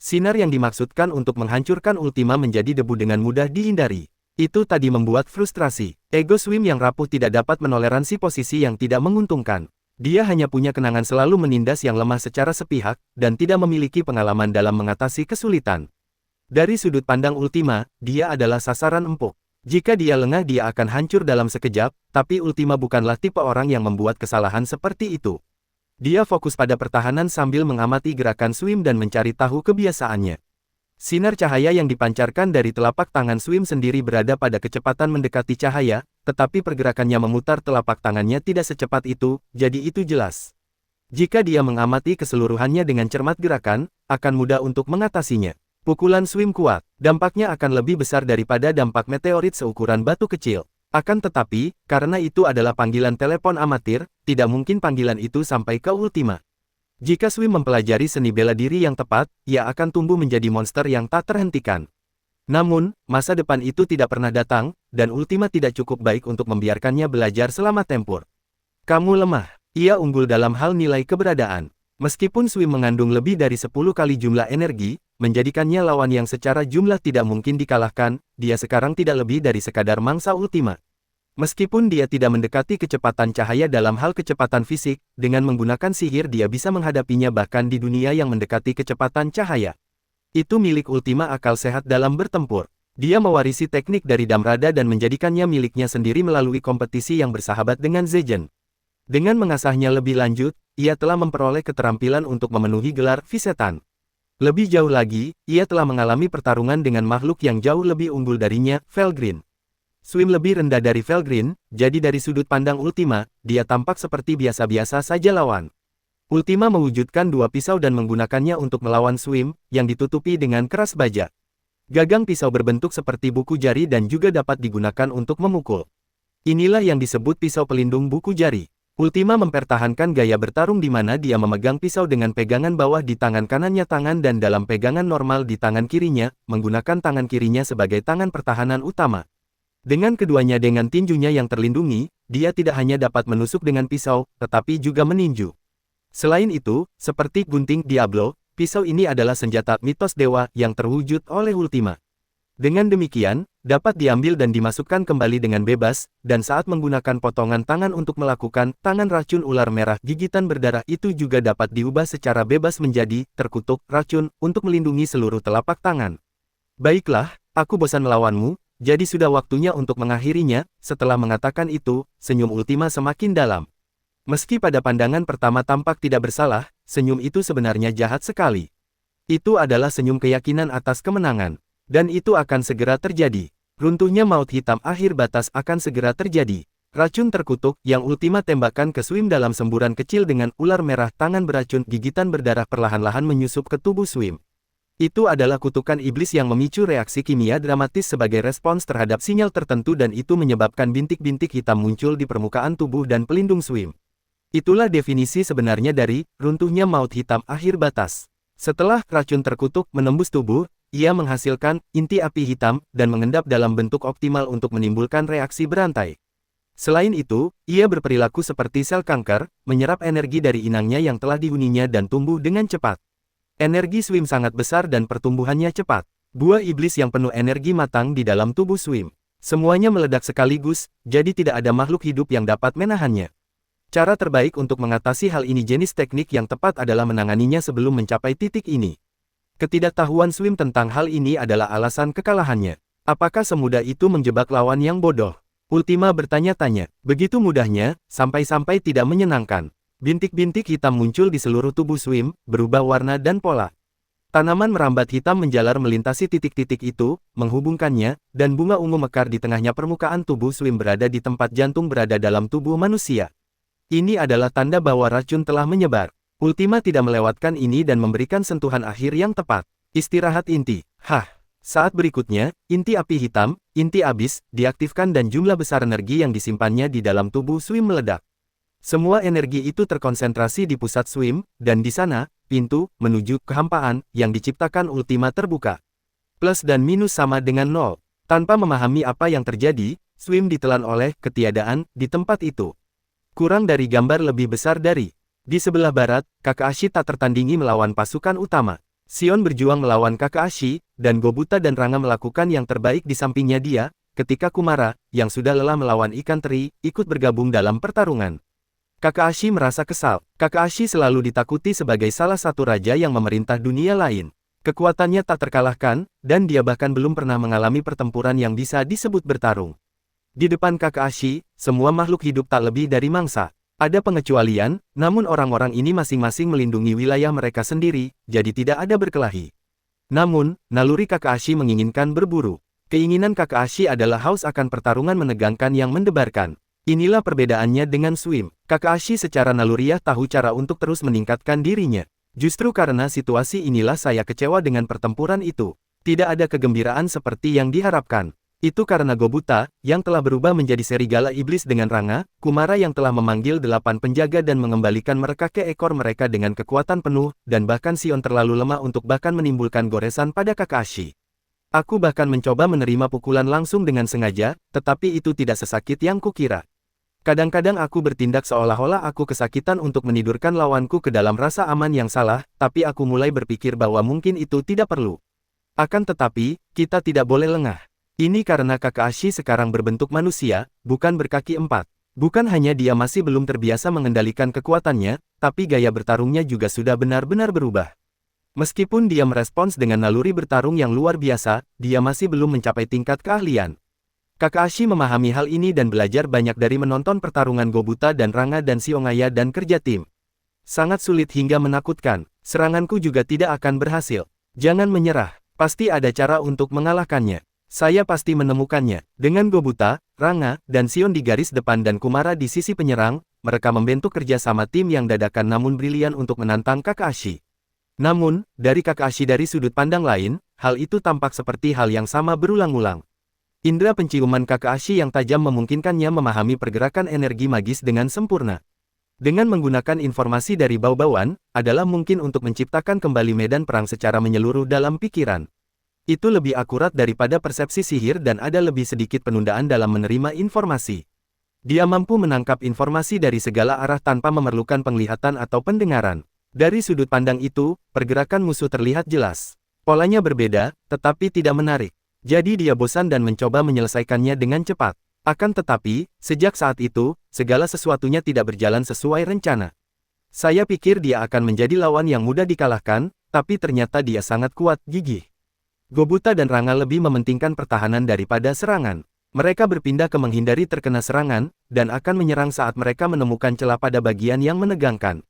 Sinar yang dimaksudkan untuk menghancurkan Ultima menjadi debu dengan mudah dihindari. Itu tadi membuat frustrasi. Ego Swim yang rapuh tidak dapat menoleransi posisi yang tidak menguntungkan. Dia hanya punya kenangan selalu menindas yang lemah secara sepihak, dan tidak memiliki pengalaman dalam mengatasi kesulitan. Dari sudut pandang Ultima, dia adalah sasaran empuk. Jika dia lengah dia akan hancur dalam sekejap, tapi Ultima bukanlah tipe orang yang membuat kesalahan seperti itu. Dia fokus pada pertahanan sambil mengamati gerakan Swim dan mencari tahu kebiasaannya. Sinar cahaya yang dipancarkan dari telapak tangan Swim sendiri berada pada kecepatan mendekati cahaya, tetapi pergerakannya memutar telapak tangannya tidak secepat itu, jadi itu jelas. Jika dia mengamati keseluruhannya dengan cermat gerakan, akan mudah untuk mengatasinya. Pukulan Swim kuat, dampaknya akan lebih besar daripada dampak meteorit seukuran batu kecil. Akan tetapi, karena itu adalah panggilan telepon amatir, tidak mungkin panggilan itu sampai ke Ultima. Jika Swim mempelajari seni bela diri yang tepat, ia akan tumbuh menjadi monster yang tak terhentikan. Namun, masa depan itu tidak pernah datang, dan Ultima tidak cukup baik untuk membiarkannya belajar selama tempur. Kamu lemah. Ia unggul dalam hal nilai keberadaan. Meskipun Swim mengandung lebih dari 10 kali jumlah energi, menjadikannya lawan yang secara jumlah tidak mungkin dikalahkan, dia sekarang tidak lebih dari sekadar mangsa Ultima. Meskipun dia tidak mendekati kecepatan cahaya dalam hal kecepatan fisik, dengan menggunakan sihir dia bisa menghadapinya bahkan di dunia yang mendekati kecepatan cahaya. Itu milik Ultima akal sehat dalam bertempur. Dia mewarisi teknik dari Damrada dan menjadikannya miliknya sendiri melalui kompetisi yang bersahabat dengan Zegen. Dengan mengasahnya lebih lanjut, ia telah memperoleh keterampilan untuk memenuhi gelar Visetan. Lebih jauh lagi, ia telah mengalami pertarungan dengan makhluk yang jauh lebih unggul darinya, Felgreen. Swim lebih rendah dari Felgreen, jadi dari sudut pandang Ultima, dia tampak seperti biasa-biasa saja lawan. Ultima mewujudkan dua pisau dan menggunakannya untuk melawan Swim, yang ditutupi dengan keras baja. Gagang pisau berbentuk seperti buku jari dan juga dapat digunakan untuk memukul. Inilah yang disebut pisau pelindung buku jari. Ultima mempertahankan gaya bertarung di mana dia memegang pisau dengan pegangan bawah di tangan kanannya dan dalam pegangan normal di tangan kirinya, menggunakan tangan kirinya sebagai tangan pertahanan utama. Dengan keduanya dengan tinjunya yang terlindungi, dia tidak hanya dapat menusuk dengan pisau, tetapi juga meninju. Selain itu, seperti gunting Diablo, pisau ini adalah senjata mitos dewa yang terwujud oleh Ultima. Dengan demikian, dapat diambil dan dimasukkan kembali dengan bebas, dan saat menggunakan potongan tangan untuk melakukan tangan racun ular merah gigitan berdarah itu juga dapat diubah secara bebas menjadi terkutuk racun untuk melindungi seluruh telapak tangan. Baiklah, aku bosan melawanmu. Jadi sudah waktunya untuk mengakhirinya. Setelah mengatakan itu, senyum Ultima semakin dalam. Meski pada pandangan pertama tampak tidak bersalah, senyum itu sebenarnya jahat sekali. Itu adalah senyum keyakinan atas kemenangan. Dan itu akan segera terjadi. Runtuhnya maut hitam akhir batas akan segera terjadi. Racun terkutuk yang Ultima tembakkan ke Swim dalam semburan kecil dengan ular merah tangan beracun gigitan berdarah perlahan-lahan menyusup ke tubuh Swim. Itu adalah kutukan iblis yang memicu reaksi kimia dramatis sebagai respons terhadap sinyal tertentu dan itu menyebabkan bintik-bintik hitam muncul di permukaan tubuh dan pelindung Swim. Itulah definisi sebenarnya dari runtuhnya maut hitam akhir batas. Setelah racun terkutuk menembus tubuh, ia menghasilkan inti api hitam dan mengendap dalam bentuk optimal untuk menimbulkan reaksi berantai. Selain itu, ia berperilaku seperti sel kanker, menyerap energi dari inangnya yang telah dihuninya dan tumbuh dengan cepat. Energi Swim sangat besar dan pertumbuhannya cepat. Buah iblis yang penuh energi matang di dalam tubuh Swim. Semuanya meledak sekaligus, jadi tidak ada makhluk hidup yang dapat menahannya. Cara terbaik untuk mengatasi hal ini jenis teknik yang tepat adalah menanganinya sebelum mencapai titik ini. Ketidaktahuan Swim tentang hal ini adalah alasan kekalahannya. Apakah semudah itu menjebak lawan yang bodoh? Ultima bertanya-tanya. Begitu mudahnya, sampai-sampai tidak menyenangkan. Bintik-bintik hitam muncul di seluruh tubuh Swim, berubah warna dan pola. Tanaman merambat hitam menjalar melintasi titik-titik itu, menghubungkannya, dan bunga ungu mekar di tengahnya. Permukaan tubuh Swim berada di tempat jantung berada dalam tubuh manusia. Ini adalah tanda bahwa racun telah menyebar. Ultima tidak melewatkan ini dan memberikan sentuhan akhir yang tepat. Istirahat inti. Saat berikutnya, inti api hitam, inti abis, diaktifkan dan jumlah besar energi yang disimpannya di dalam tubuh Swim meledak. Semua energi itu terkonsentrasi di pusat Swim, dan di sana, pintu menuju kehampaan yang diciptakan Ultima terbuka. Plus dan minus sama dengan 0. Tanpa memahami apa yang terjadi, Swim ditelan oleh ketiadaan di tempat itu. Kurang dari gambar lebih besar dari. Di sebelah barat, Kakashi tak tertandingi melawan pasukan utama. Xion berjuang melawan Kakashi, dan Gobuta dan Ranga melakukan yang terbaik di sampingnya dia, ketika Kumara, yang sudah lelah melawan ikan teri, ikut bergabung dalam pertarungan. Kakashi merasa kesal. Kakashi selalu ditakuti sebagai salah satu raja yang memerintah dunia lain. Kekuatannya tak terkalahkan, dan dia bahkan belum pernah mengalami pertempuran yang bisa disebut bertarung. Di depan Kakashi, semua makhluk hidup tak lebih dari mangsa. Ada pengecualian, namun orang-orang ini masing-masing melindungi wilayah mereka sendiri, jadi tidak ada berkelahi. Namun, naluri Kakashi menginginkan berburu. Keinginan Kakashi adalah haus akan pertarungan menegangkan yang mendebarkan. Inilah perbedaannya dengan Swim. Kakashi secara naluriah tahu cara untuk terus meningkatkan dirinya. Justru karena situasi inilah saya kecewa dengan pertempuran itu. Tidak ada kegembiraan seperti yang diharapkan. Itu karena Gobuta, yang telah berubah menjadi serigala iblis dengan Ranga, Kumara yang telah memanggil 8 penjaga dan mengembalikan mereka ke ekor mereka dengan kekuatan penuh, dan bahkan Xion terlalu lemah untuk bahkan menimbulkan goresan pada Kakashi. Aku bahkan mencoba menerima pukulan langsung dengan sengaja, tetapi itu tidak sesakit yang kukira. Kadang-kadang aku bertindak seolah-olah aku kesakitan untuk menidurkan lawanku ke dalam rasa aman yang salah, tapi aku mulai berpikir bahwa mungkin itu tidak perlu. Akan tetapi, kita tidak boleh lengah. Ini karena Kakashi sekarang berbentuk manusia, bukan berkaki 4. Bukan hanya dia masih belum terbiasa mengendalikan kekuatannya, tapi gaya bertarungnya juga sudah benar-benar berubah. Meskipun dia merespons dengan naluri bertarung yang luar biasa, dia masih belum mencapai tingkat keahlian. Kakashi memahami hal ini dan belajar banyak dari menonton pertarungan Gobuta dan Ranga dan Xiongaya dan kerja tim. Sangat sulit hingga menakutkan. Seranganku juga tidak akan berhasil. Jangan menyerah. Pasti ada cara untuk mengalahkannya. Saya pasti menemukannya. Dengan Gobuta, Ranga, dan Xion di garis depan dan Kumara di sisi penyerang, mereka membentuk kerja sama tim yang dadakan namun brilian untuk menantang Kakashi. Namun, dari Kakashi dari sudut pandang lain, hal itu tampak seperti hal yang sama berulang-ulang. Indra penciuman Kakashi yang tajam memungkinkannya memahami pergerakan energi magis dengan sempurna. Dengan menggunakan informasi dari bau-bauan, adalah mungkin untuk menciptakan kembali medan perang secara menyeluruh dalam pikiran. Itu lebih akurat daripada persepsi sihir dan ada lebih sedikit penundaan dalam menerima informasi. Dia mampu menangkap informasi dari segala arah tanpa memerlukan penglihatan atau pendengaran. Dari sudut pandang itu, pergerakan musuh terlihat jelas. Polanya berbeda, tetapi tidak menarik. Jadi dia bosan dan mencoba menyelesaikannya dengan cepat. Akan tetapi, sejak saat itu, segala sesuatunya tidak berjalan sesuai rencana. Saya pikir dia akan menjadi lawan yang mudah dikalahkan, tapi ternyata dia sangat kuat, gigih. Gobuta dan Ranga lebih mementingkan pertahanan daripada serangan. Mereka berpindah ke menghindari terkena serangan, dan akan menyerang saat mereka menemukan celah pada bagian yang menegangkan.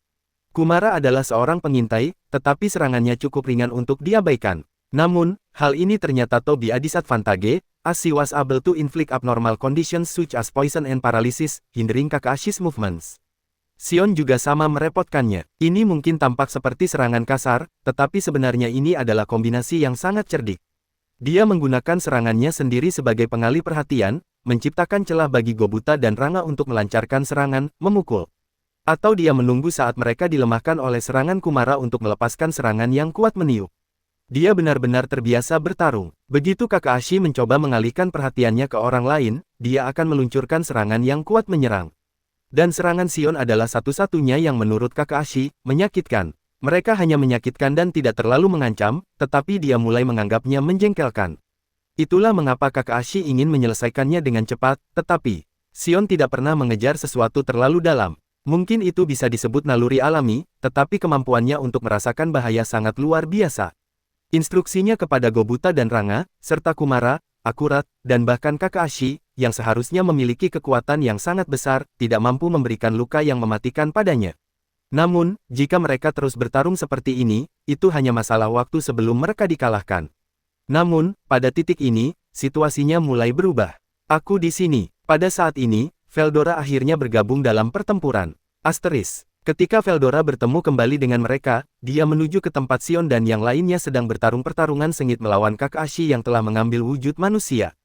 Kumara adalah seorang pengintai, tetapi serangannya cukup ringan untuk diabaikan. Namun, hal ini ternyata to be a disadvantage, as she was able to inflict abnormal conditions such as poison and paralysis, hindering Kakashi's movements. Xion juga sama merepotkannya. Ini mungkin tampak seperti serangan kasar, tetapi sebenarnya ini adalah kombinasi yang sangat cerdik. Dia menggunakan serangannya sendiri sebagai pengalih perhatian, menciptakan celah bagi Gobuta dan Ranga untuk melancarkan serangan, memukul. Atau dia menunggu saat mereka dilemahkan oleh serangan Kumara untuk melepaskan serangan yang kuat meniup. Dia benar-benar terbiasa bertarung. Begitu Kakashi mencoba mengalihkan perhatiannya ke orang lain, dia akan meluncurkan serangan yang kuat menyerang. Dan serangan Xion adalah satu-satunya yang menurut Kakashi, menyakitkan. Mereka hanya menyakitkan dan tidak terlalu mengancam, tetapi dia mulai menganggapnya menjengkelkan. Itulah mengapa Kakashi ingin menyelesaikannya dengan cepat, tetapi Xion tidak pernah mengejar sesuatu terlalu dalam. Mungkin itu bisa disebut naluri alami, tetapi kemampuannya untuk merasakan bahaya sangat luar biasa. Instruksinya kepada Gobuta dan Ranga, serta Kumara, akurat, dan bahkan Kakashi, yang seharusnya memiliki kekuatan yang sangat besar, tidak mampu memberikan luka yang mematikan padanya. Namun, jika mereka terus bertarung seperti ini, itu hanya masalah waktu sebelum mereka dikalahkan. Namun, pada titik ini, situasinya mulai berubah. Aku di sini. Pada saat ini, Veldora akhirnya bergabung dalam pertempuran. Asteris. Ketika Veldora bertemu kembali dengan mereka, dia menuju ke tempat Xion dan yang lainnya sedang bertarung pertarungan sengit melawan Kakashi yang telah mengambil wujud manusia.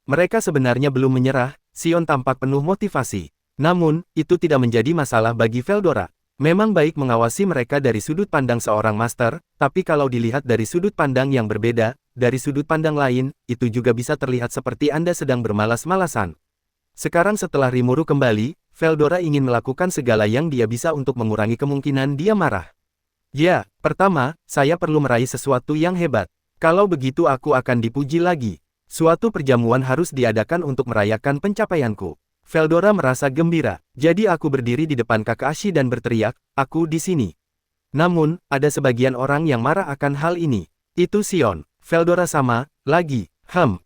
Mereka sebenarnya belum menyerah, Xion tampak penuh motivasi. Namun, itu tidak menjadi masalah bagi Veldora. Memang baik mengawasi mereka dari sudut pandang seorang master, tapi kalau dilihat dari sudut pandang yang berbeda, dari sudut pandang lain, itu juga bisa terlihat seperti Anda sedang bermalas-malasan. Sekarang setelah Rimuru kembali, Veldora ingin melakukan segala yang dia bisa untuk mengurangi kemungkinan dia marah. Ya, pertama, saya perlu meraih sesuatu yang hebat. Kalau begitu aku akan dipuji lagi. Suatu perjamuan harus diadakan untuk merayakan pencapaianku. Veldora merasa gembira. Jadi aku berdiri di depan Kakashi dan berteriak, aku di sini. Namun, ada sebagian orang yang marah akan hal ini. Itu Sion. Veldora sama, lagi.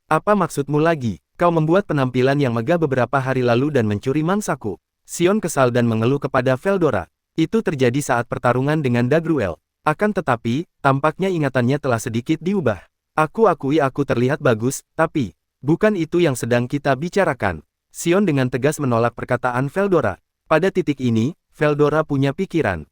Apa maksudmu lagi? Kau membuat penampilan yang megah beberapa hari lalu dan mencuri mangsaku. Sion kesal dan mengeluh kepada Veldora. Itu terjadi saat pertarungan dengan Dagruel. Akan tetapi, tampaknya ingatannya telah sedikit diubah. Aku akui aku terlihat bagus, tapi bukan itu yang sedang kita bicarakan. Sion dengan tegas menolak perkataan Veldora. Pada titik ini, Veldora punya pikiran.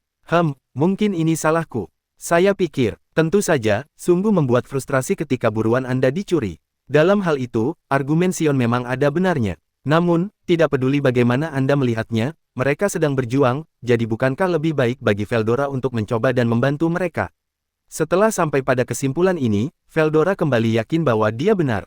Mungkin ini salahku. Saya pikir, tentu saja, sungguh membuat frustrasi ketika buruan Anda dicuri. Dalam hal itu, argumen Sion memang ada benarnya. Namun, tidak peduli bagaimana Anda melihatnya, mereka sedang berjuang, jadi bukankah lebih baik bagi Veldora untuk mencoba dan membantu mereka? Setelah sampai pada kesimpulan ini, Veldora kembali yakin bahwa dia benar.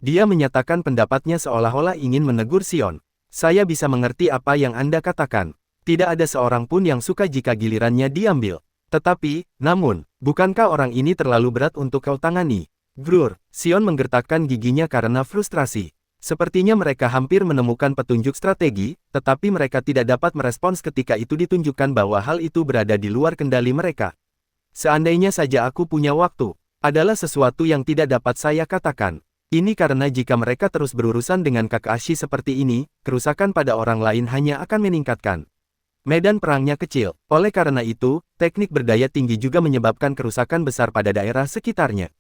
Dia menyatakan pendapatnya seolah-olah ingin menegur Sion. Saya bisa mengerti apa yang Anda katakan. Tidak ada seorang pun yang suka jika gilirannya diambil. Tetapi, namun, bukankah orang ini terlalu berat untuk kau tangani? Grur, Sion menggertakkan giginya karena frustrasi. Sepertinya mereka hampir menemukan petunjuk strategi, tetapi mereka tidak dapat merespons ketika itu ditunjukkan bahwa hal itu berada di luar kendali mereka. Seandainya saja aku punya waktu, adalah sesuatu yang tidak dapat saya katakan. Ini karena jika mereka terus berurusan dengan Kakashi seperti ini, kerusakan pada orang lain hanya akan meningkatkan. Medan perangnya kecil, oleh karena itu, teknik berdaya tinggi juga menyebabkan kerusakan besar pada daerah sekitarnya.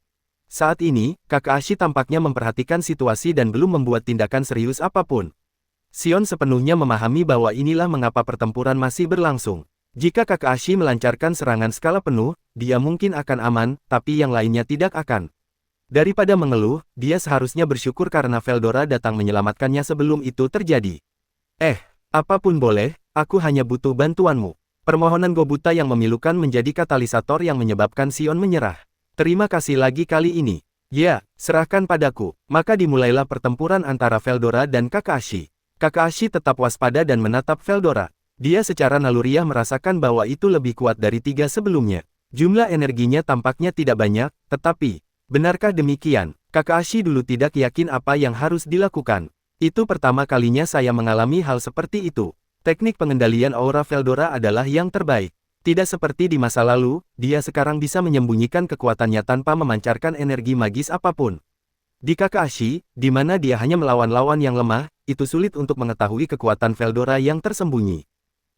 Saat ini, Kakashi tampaknya memperhatikan situasi dan belum membuat tindakan serius apapun. Sion sepenuhnya memahami bahwa inilah mengapa pertempuran masih berlangsung. Jika Kakashi melancarkan serangan skala penuh, dia mungkin akan aman, tapi yang lainnya tidak akan. Daripada mengeluh, dia seharusnya bersyukur karena Veldora datang menyelamatkannya sebelum itu terjadi. Apapun boleh, aku hanya butuh bantuanmu. Permohonan Gobuta yang memilukan menjadi katalisator yang menyebabkan Sion menyerah. Terima kasih lagi kali ini. Ya, serahkan padaku. Maka dimulailah pertempuran antara Veldora dan Kakashi. Kakashi tetap waspada dan menatap Veldora. Dia secara naluriah merasakan bahwa itu lebih kuat dari 3 sebelumnya. Jumlah energinya tampaknya tidak banyak, tetapi, benarkah demikian? Kakashi dulu tidak yakin apa yang harus dilakukan. Itu pertama kalinya saya mengalami hal seperti itu. Teknik pengendalian aura Veldora adalah yang terbaik. Tidak seperti di masa lalu, dia sekarang bisa menyembunyikan kekuatannya tanpa memancarkan energi magis apapun. Di Kakashi, di mana dia hanya melawan lawan yang lemah, itu sulit untuk mengetahui kekuatan Veldora yang tersembunyi.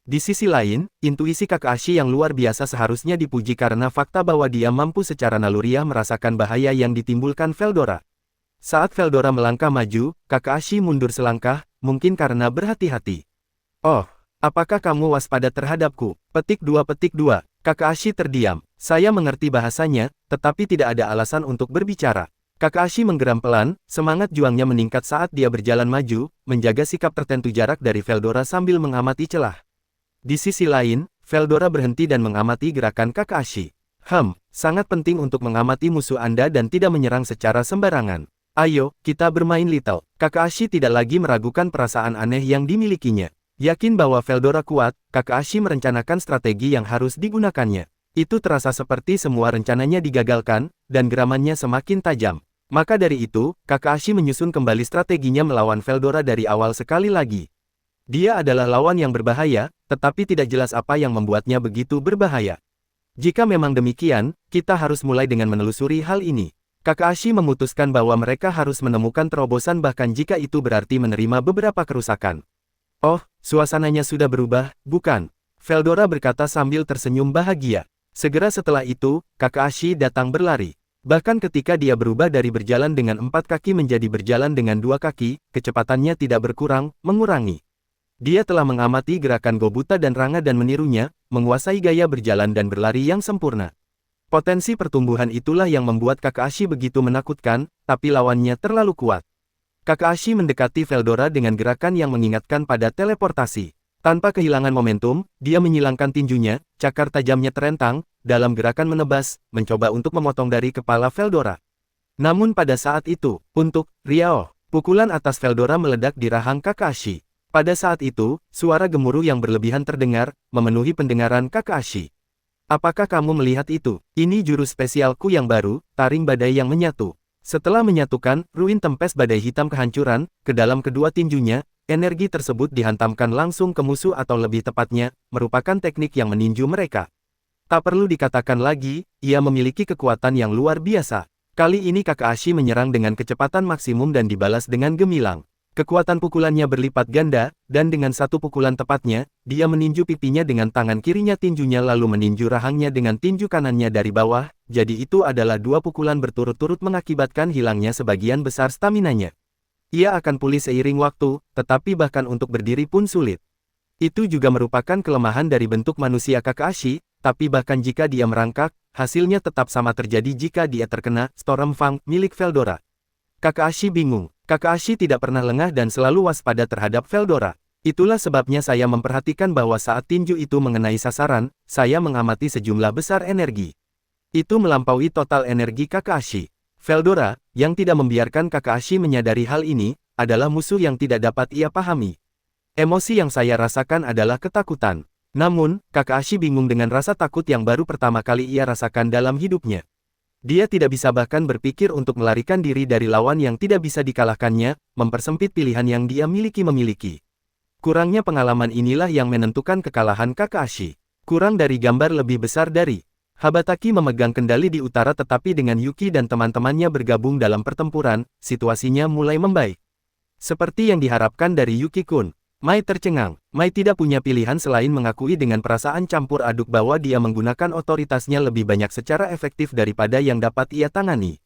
Di sisi lain, intuisi Kakashi yang luar biasa seharusnya dipuji karena fakta bahwa dia mampu secara naluriah merasakan bahaya yang ditimbulkan Veldora. Saat Veldora melangkah maju, Kakashi mundur selangkah, mungkin karena berhati-hati. Oh, apakah kamu waspada terhadapku? Petik 2. Kakashi terdiam. Saya mengerti bahasanya, tetapi tidak ada alasan untuk berbicara. Kakashi menggeram pelan, semangat juangnya meningkat saat dia berjalan maju, menjaga sikap tertentu jarak dari Veldora sambil mengamati celah. Di sisi lain, Veldora berhenti dan mengamati gerakan Kakashi. Sangat penting untuk mengamati musuh Anda dan tidak menyerang secara sembarangan. Ayo, kita bermain little. Kakashi tidak lagi meragukan perasaan aneh yang dimilikinya. Yakin bahwa Veldora kuat, Kakashi merencanakan strategi yang harus digunakannya. Itu terasa seperti semua rencananya digagalkan, dan geramannya semakin tajam. Maka dari itu, Kakashi menyusun kembali strateginya melawan Veldora dari awal sekali lagi. Dia adalah lawan yang berbahaya, tetapi tidak jelas apa yang membuatnya begitu berbahaya. Jika memang demikian, kita harus mulai dengan menelusuri hal ini. Kakashi memutuskan bahwa mereka harus menemukan terobosan bahkan jika itu berarti menerima beberapa kerusakan. Oh, suasananya sudah berubah, bukan? Veldora berkata sambil tersenyum bahagia. Segera setelah itu, Kakashi datang berlari. Bahkan ketika dia berubah dari berjalan dengan 4 kaki menjadi berjalan dengan 2 kaki, kecepatannya tidak berkurang, mengurangi. Dia telah mengamati gerakan Gobuta dan Ranga dan menirunya, menguasai gaya berjalan dan berlari yang sempurna. Potensi pertumbuhan itulah yang membuat Kakashi begitu menakutkan, tapi lawannya terlalu kuat. Kakashi mendekati Veldora dengan gerakan yang mengingatkan pada teleportasi. Tanpa kehilangan momentum, dia menyilangkan tinjunya, cakar tajamnya terentang, dalam gerakan menebas, mencoba untuk memotong dari kepala Veldora. Namun pada saat itu, untuk Ryao, pukulan atas Veldora meledak di rahang Kakashi. Pada saat itu, suara gemuruh yang berlebihan terdengar, memenuhi pendengaran Kakashi. Apakah kamu melihat itu? Ini jurus spesialku yang baru, taring badai yang menyatu. Setelah menyatukan, ruin tempes badai hitam kehancuran, ke dalam kedua tinjunya, energi tersebut dihantamkan langsung ke musuh atau lebih tepatnya, merupakan teknik yang meninju mereka. Tak perlu dikatakan lagi, ia memiliki kekuatan yang luar biasa. Kali ini Kakashi menyerang dengan kecepatan maksimum dan dibalas dengan gemilang. Kekuatan pukulannya berlipat ganda, dan dengan satu pukulan tepatnya, dia meninju pipinya dengan tangan kirinya tinjunya lalu meninju rahangnya dengan tinju kanannya dari bawah, jadi itu adalah dua pukulan berturut-turut mengakibatkan hilangnya sebagian besar staminanya. Ia akan pulih seiring waktu, tetapi bahkan untuk berdiri pun sulit. Itu juga merupakan kelemahan dari bentuk manusia Kakashi, tapi bahkan jika dia merangkak, hasilnya tetap sama terjadi jika dia terkena Storm Fang milik Veldora. Kakashi bingung. Kakashi tidak pernah lengah dan selalu waspada terhadap Veldora. Itulah sebabnya saya memperhatikan bahwa saat tinju itu mengenai sasaran, saya mengamati sejumlah besar energi. Itu melampaui total energi Kakashi. Veldora, yang tidak membiarkan Kakashi menyadari hal ini, adalah musuh yang tidak dapat ia pahami. Emosi yang saya rasakan adalah ketakutan. Namun, Kakashi bingung dengan rasa takut yang baru pertama kali ia rasakan dalam hidupnya. Dia tidak bisa bahkan berpikir untuk melarikan diri dari lawan yang tidak bisa dikalahkannya, mempersempit pilihan yang dia miliki. Kurangnya pengalaman inilah yang menentukan kekalahan Kakashi. Kurang dari gambar lebih besar dari Habataki memegang kendali di utara tetapi dengan Yuki dan teman-temannya bergabung dalam pertempuran, situasinya mulai membaik. Seperti yang diharapkan dari Yuki-kun. Mai tercengang. Mai tidak punya pilihan selain mengakui dengan perasaan campur aduk bahwa dia menggunakan otoritasnya lebih banyak secara efektif daripada yang dapat ia tangani.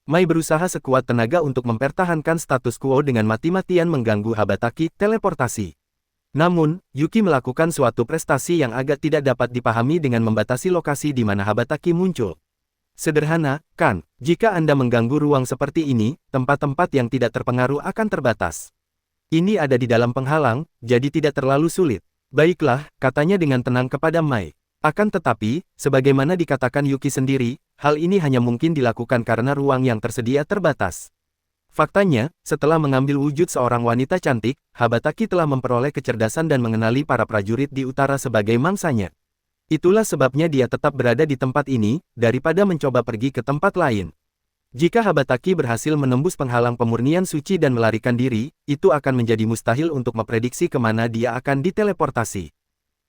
Mai berusaha sekuat tenaga untuk mempertahankan status quo dengan mati-matian mengganggu Habataki teleportasi. Namun, Yuki melakukan suatu prestasi yang agak tidak dapat dipahami dengan membatasi lokasi di mana Habataki muncul. Sederhana, kan? Jika Anda mengganggu ruang seperti ini, tempat-tempat yang tidak terpengaruh akan terbatas. Ini ada di dalam penghalang, jadi tidak terlalu sulit. Baiklah, katanya dengan tenang kepada Mai. Akan tetapi, sebagaimana dikatakan Yuki sendiri, hal ini hanya mungkin dilakukan karena ruang yang tersedia terbatas. Faktanya, setelah mengambil wujud seorang wanita cantik, Habataki telah memperoleh kecerdasan dan mengenali para prajurit di utara sebagai mangsanya. Itulah sebabnya dia tetap berada di tempat ini, daripada mencoba pergi ke tempat lain. Jika Habataki berhasil menembus penghalang pemurnian suci dan melarikan diri, itu akan menjadi mustahil untuk memprediksi kemana dia akan diteleportasi.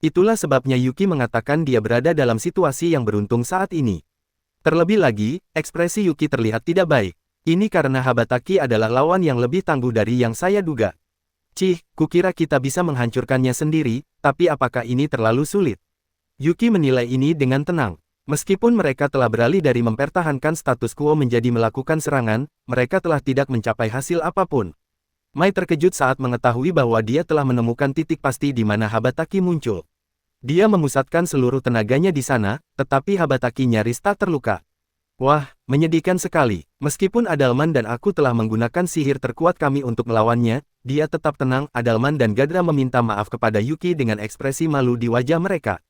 Itulah sebabnya Yuki mengatakan dia berada dalam situasi yang beruntung saat ini. Terlebih lagi, ekspresi Yuki terlihat tidak baik. Ini karena Habataki adalah lawan yang lebih tangguh dari yang saya duga. Cih, kukira kita bisa menghancurkannya sendiri, tapi apakah ini terlalu sulit? Yuki menilai ini dengan tenang. Meskipun mereka telah beralih dari mempertahankan status quo menjadi melakukan serangan, mereka telah tidak mencapai hasil apapun. Mai terkejut saat mengetahui bahwa dia telah menemukan titik pasti di mana Habataki muncul. Dia memusatkan seluruh tenaganya di sana, tetapi Habataki nyaris tak terluka. Wah, menyedihkan sekali. Meskipun Adalman dan aku telah menggunakan sihir terkuat kami untuk melawannya, dia tetap tenang. Adalman dan Gadra meminta maaf kepada Yuki dengan ekspresi malu di wajah mereka.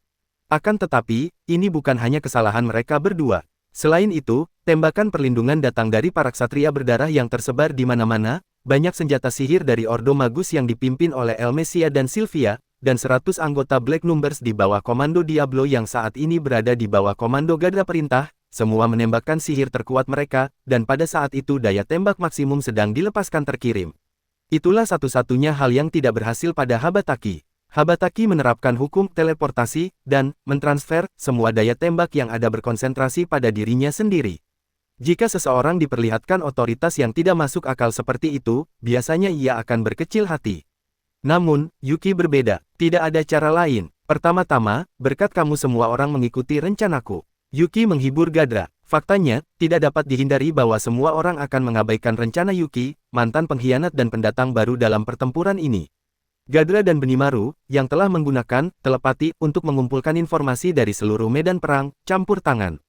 Akan tetapi, ini bukan hanya kesalahan mereka berdua. Selain itu, tembakan perlindungan datang dari para ksatria berdarah yang tersebar di mana-mana, banyak senjata sihir dari Ordo Magus yang dipimpin oleh Elmesia dan Sylvia, dan 100 anggota Black Numbers di bawah komando Diablo yang saat ini berada di bawah komando Gadra Perintah, semua menembakkan sihir terkuat mereka, dan pada saat itu daya tembak maksimum sedang dilepaskan terkirim. Itulah satu-satunya hal yang tidak berhasil pada Habataki. Habataki menerapkan hukum teleportasi, dan mentransfer semua daya tembak yang ada berkonsentrasi pada dirinya sendiri. Jika seseorang diperlihatkan otoritas yang tidak masuk akal seperti itu, biasanya ia akan berkecil hati. Namun, Yuki berbeda. Tidak ada cara lain. Pertama-tama, berkat kamu semua orang mengikuti rencanaku. Yuki menghibur Gadra. Faktanya, tidak dapat dihindari bahwa semua orang akan mengabaikan rencana Yuki, mantan pengkhianat dan pendatang baru dalam pertempuran ini. Gadra dan Benimaru, yang telah menggunakan telepati untuk mengumpulkan informasi dari seluruh medan perang, campur tangan.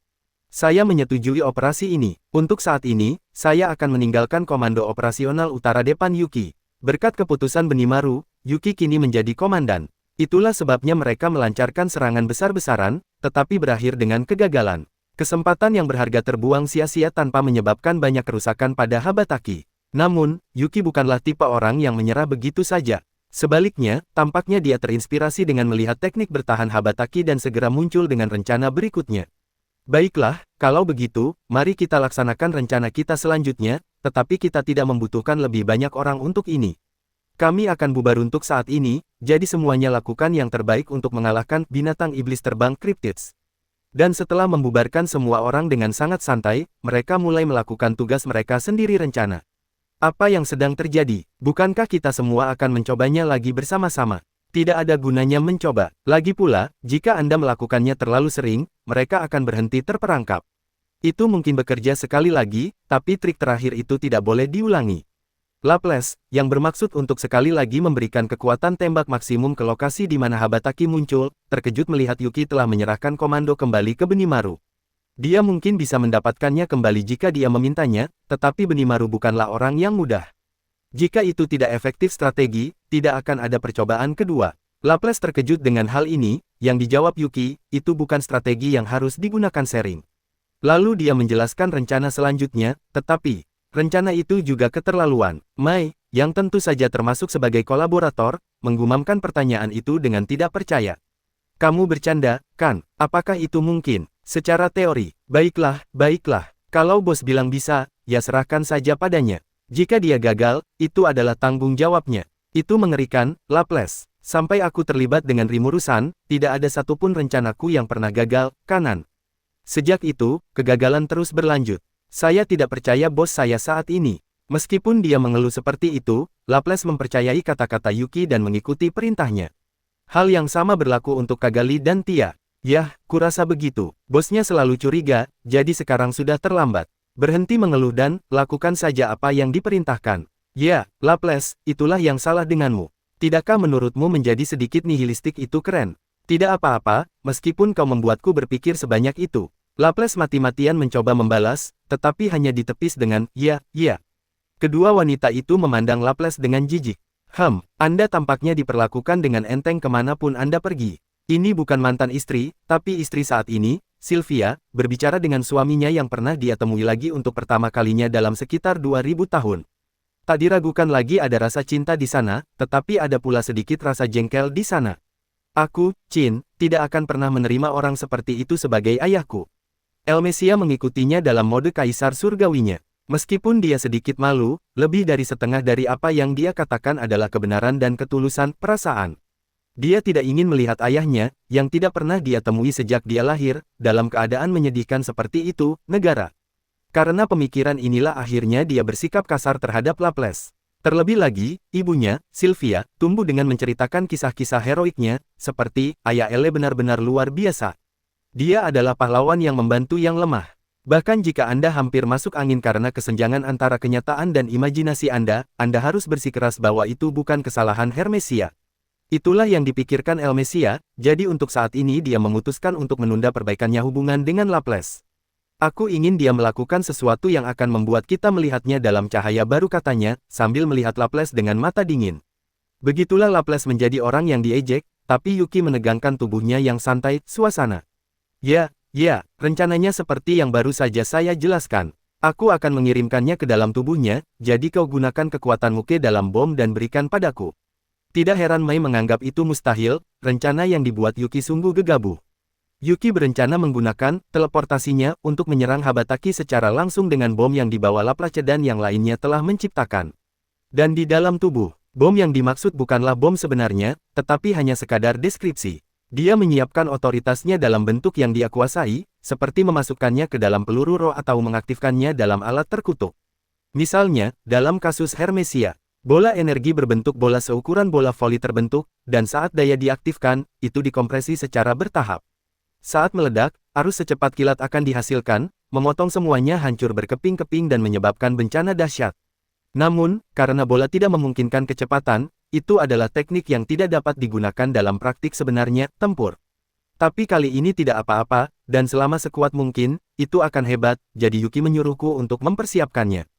Saya menyetujui operasi ini. Untuk saat ini, saya akan meninggalkan Komando Operasional Utara Depan Yuki. Berkat keputusan Benimaru, Yuki kini menjadi komandan. Itulah sebabnya mereka melancarkan serangan besar-besaran, tetapi berakhir dengan kegagalan. Kesempatan yang berharga terbuang sia-sia tanpa menyebabkan banyak kerusakan pada Habataki. Namun, Yuki bukanlah tipe orang yang menyerah begitu saja. Sebaliknya, tampaknya dia terinspirasi dengan melihat teknik bertahan Habataki dan segera muncul dengan rencana berikutnya. Baiklah, kalau begitu, mari kita laksanakan rencana kita selanjutnya, tetapi kita tidak membutuhkan lebih banyak orang untuk ini. Kami akan bubar untuk saat ini, jadi semuanya lakukan yang terbaik untuk mengalahkan binatang iblis terbang Cryptids. Dan setelah membubarkan semua orang dengan sangat santai, mereka mulai melakukan tugas mereka sendiri rencana. Apa yang sedang terjadi? Bukankah kita semua akan mencobanya lagi bersama-sama? Tidak ada gunanya mencoba. Lagi pula, jika Anda melakukannya terlalu sering, mereka akan berhenti terperangkap. Itu mungkin bekerja sekali lagi, tapi trik terakhir itu tidak boleh diulangi. Laplace, yang bermaksud untuk sekali lagi memberikan kekuatan tembak maksimum ke lokasi di mana Habataki muncul, terkejut melihat Yuki telah menyerahkan komando kembali ke Benimaru. Dia mungkin bisa mendapatkannya kembali jika dia memintanya, tetapi Benimaru bukanlah orang yang mudah. Jika itu tidak efektif strategi, tidak akan ada percobaan kedua. Laplace terkejut dengan hal ini, yang dijawab Yuki, itu bukan strategi yang harus digunakan Sering. Lalu dia menjelaskan rencana selanjutnya, tetapi, rencana itu juga keterlaluan. Mai, yang tentu saja termasuk sebagai kolaborator, menggumamkan pertanyaan itu dengan tidak percaya. Kamu bercanda, kan? Apakah itu mungkin? Secara teori, baiklah, kalau bos bilang bisa, ya serahkan saja padanya. Jika dia gagal, itu adalah tanggung jawabnya. Itu mengerikan, Laplace. Sampai aku terlibat dengan Rimuru-san, tidak ada satupun rencanaku yang pernah gagal, kanan. Sejak itu, kegagalan terus berlanjut. Saya tidak percaya bos saya saat ini. Meskipun dia mengeluh seperti itu, Laplace mempercayai kata-kata Yuki dan mengikuti perintahnya. Hal yang sama berlaku untuk Kagali dan Tia. Yah, kurasa begitu. Bosnya selalu curiga, jadi sekarang sudah terlambat. Berhenti mengeluh dan lakukan saja apa yang diperintahkan. Ya, Laplace, itulah yang salah denganmu. Tidakkah menurutmu menjadi sedikit nihilistik itu keren? Tidak apa-apa, meskipun kau membuatku berpikir sebanyak itu. Laplace mati-matian mencoba membalas, tetapi hanya ditepis dengan, ya. Kedua wanita itu memandang Laplace dengan jijik. Anda tampaknya diperlakukan dengan enteng kemanapun Anda pergi. Ini bukan mantan istri, tapi istri saat ini, Sylvia, berbicara dengan suaminya yang pernah dia temui lagi untuk pertama kalinya dalam sekitar 2000 tahun. Tak diragukan lagi ada rasa cinta di sana, tetapi ada pula sedikit rasa jengkel di sana. Aku, Chin, tidak akan pernah menerima orang seperti itu sebagai ayahku. Elmesia mengikutinya dalam mode kaisar surgawinya. Meskipun dia sedikit malu, lebih dari setengah dari apa yang dia katakan adalah kebenaran dan ketulusan perasaan. Dia tidak ingin melihat ayahnya, yang tidak pernah dia temui sejak dia lahir, dalam keadaan menyedihkan seperti itu, negara. Karena pemikiran inilah akhirnya dia bersikap kasar terhadap Laplace. Terlebih lagi, ibunya, Sylvia, tumbuh dengan menceritakan kisah-kisah heroiknya, seperti, Ayah Ele benar-benar luar biasa. Dia adalah pahlawan yang membantu yang lemah. Bahkan jika Anda hampir masuk angin karena kesenjangan antara kenyataan dan imajinasi Anda harus bersikeras bahwa itu bukan kesalahan Hermesia. Itulah yang dipikirkan Elmesia, jadi untuk saat ini dia memutuskan untuk menunda perbaikannya hubungan dengan Laplace. Aku ingin dia melakukan sesuatu yang akan membuat kita melihatnya dalam cahaya baru katanya, sambil melihat Laplace dengan mata dingin. Begitulah Laplace menjadi orang yang diejek, tapi Yuki menegangkan tubuhnya yang santai, suasana. Ya, rencananya seperti yang baru saja saya jelaskan. Aku akan mengirimkannya ke dalam tubuhnya, jadi kau gunakan kekuatanmu ke dalam bom dan berikan padaku. Tidak heran Mai menganggap itu mustahil, rencana yang dibuat Yuki sungguh gegabah. Yuki berencana menggunakan teleportasinya untuk menyerang Habataki secara langsung dengan bom yang dibawa Laplace dan yang lainnya telah menciptakan. Dan di dalam tubuh, bom yang dimaksud bukanlah bom sebenarnya, tetapi hanya sekadar deskripsi. Dia menyiapkan otoritasnya dalam bentuk yang dia kuasai, seperti memasukkannya ke dalam peluru roh atau mengaktifkannya dalam alat terkutuk. Misalnya, dalam kasus Hermesia. Bola energi berbentuk bola seukuran bola voli terbentuk, dan saat daya diaktifkan, itu dikompresi secara bertahap. Saat meledak, arus secepat kilat akan dihasilkan, memotong semuanya hancur berkeping-keping dan menyebabkan bencana dahsyat. Namun, karena bola tidak memungkinkan kecepatan, itu adalah teknik yang tidak dapat digunakan dalam praktik sebenarnya, tempur. Tapi kali ini tidak apa-apa, dan selama sekuat mungkin, itu akan hebat, jadi Yuki menyuruhku untuk mempersiapkannya.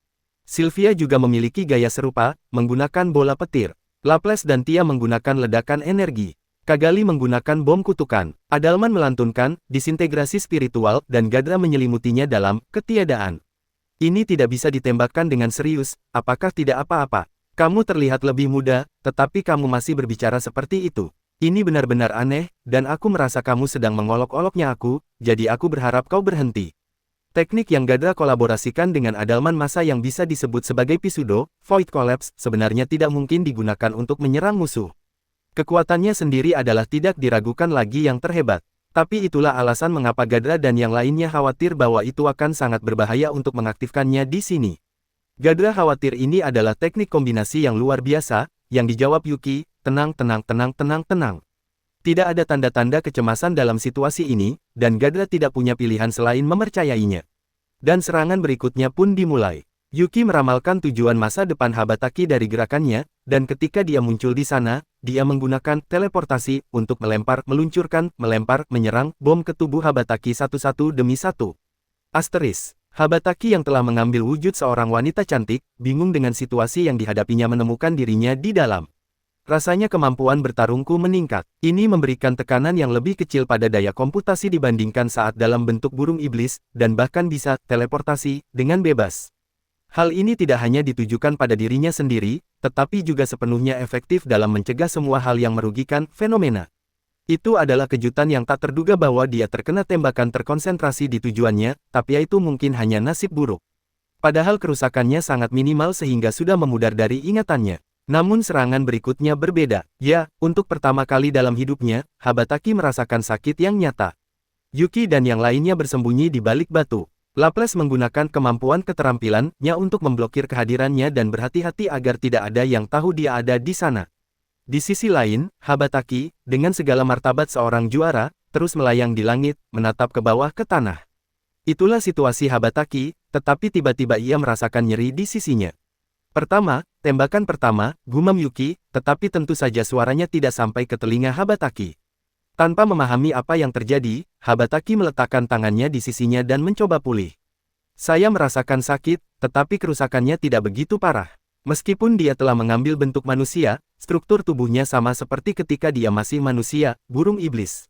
Sylvia juga memiliki gaya serupa, menggunakan bola petir. Laplace dan Tia menggunakan ledakan energi. Kagali menggunakan bom kutukan. Adalman melantunkan disintegrasi spiritual dan Gadra menyelimutinya dalam ketiadaan. Ini tidak bisa ditembakkan dengan serius, apakah tidak apa-apa? Kamu terlihat lebih muda, tetapi kamu masih berbicara seperti itu. Ini benar-benar aneh, dan aku merasa kamu sedang mengolok-oloknya aku, jadi aku berharap kau berhenti. Teknik yang Gadra kolaborasikan dengan Adalman masa yang bisa disebut sebagai Pseudo Void Collapse sebenarnya tidak mungkin digunakan untuk menyerang musuh. Kekuatannya sendiri adalah tidak diragukan lagi yang terhebat. Tapi itulah alasan mengapa Gadra dan yang lainnya khawatir bahwa itu akan sangat berbahaya untuk mengaktifkannya di sini. Gadra khawatir ini adalah teknik kombinasi yang luar biasa, yang dijawab Yuki, tenang. Tidak ada tanda-tanda kecemasan dalam situasi ini, dan Gadra tidak punya pilihan selain mempercayainya. Dan serangan berikutnya pun dimulai. Yuki meramalkan tujuan masa depan Habataki dari gerakannya, dan ketika dia muncul di sana, dia menggunakan teleportasi untuk meluncurkan, menyerang bom ke tubuh Habataki satu demi satu. Asteris. Habataki yang telah mengambil wujud seorang wanita cantik, bingung dengan situasi yang dihadapinya menemukan dirinya di dalam. Rasanya kemampuan bertarungku meningkat. Ini memberikan tekanan yang lebih kecil pada daya komputasi dibandingkan saat dalam bentuk burung iblis, dan bahkan bisa teleportasi dengan bebas. Hal ini tidak hanya ditujukan pada dirinya sendiri, tetapi juga sepenuhnya efektif dalam mencegah semua hal yang merugikan fenomena. Itu adalah kejutan yang tak terduga bahwa dia terkena tembakan terkonsentrasi di tujuannya, tapi itu mungkin hanya nasib buruk. Padahal kerusakannya sangat minimal sehingga sudah memudar dari ingatannya. Namun serangan berikutnya berbeda. Ya, untuk pertama kali dalam hidupnya, Habataki merasakan sakit yang nyata. Yuki dan yang lainnya bersembunyi di balik batu. Laples menggunakan kemampuan keterampilannya untuk memblokir kehadirannya dan berhati-hati agar tidak ada yang tahu dia ada di sana. Di sisi lain, Habataki, dengan segala martabat seorang juara, terus melayang di langit, menatap ke bawah ke tanah. Itulah situasi Habataki, tetapi tiba-tiba ia merasakan nyeri di sisinya. Tembakan pertama, gumam Yuki, tetapi tentu saja suaranya tidak sampai ke telinga Habataki. Tanpa memahami apa yang terjadi, Habataki meletakkan tangannya di sisinya dan mencoba pulih. Saya merasakan sakit, tetapi kerusakannya tidak begitu parah. Meskipun dia telah mengambil bentuk manusia, struktur tubuhnya sama seperti ketika dia masih manusia, burung iblis.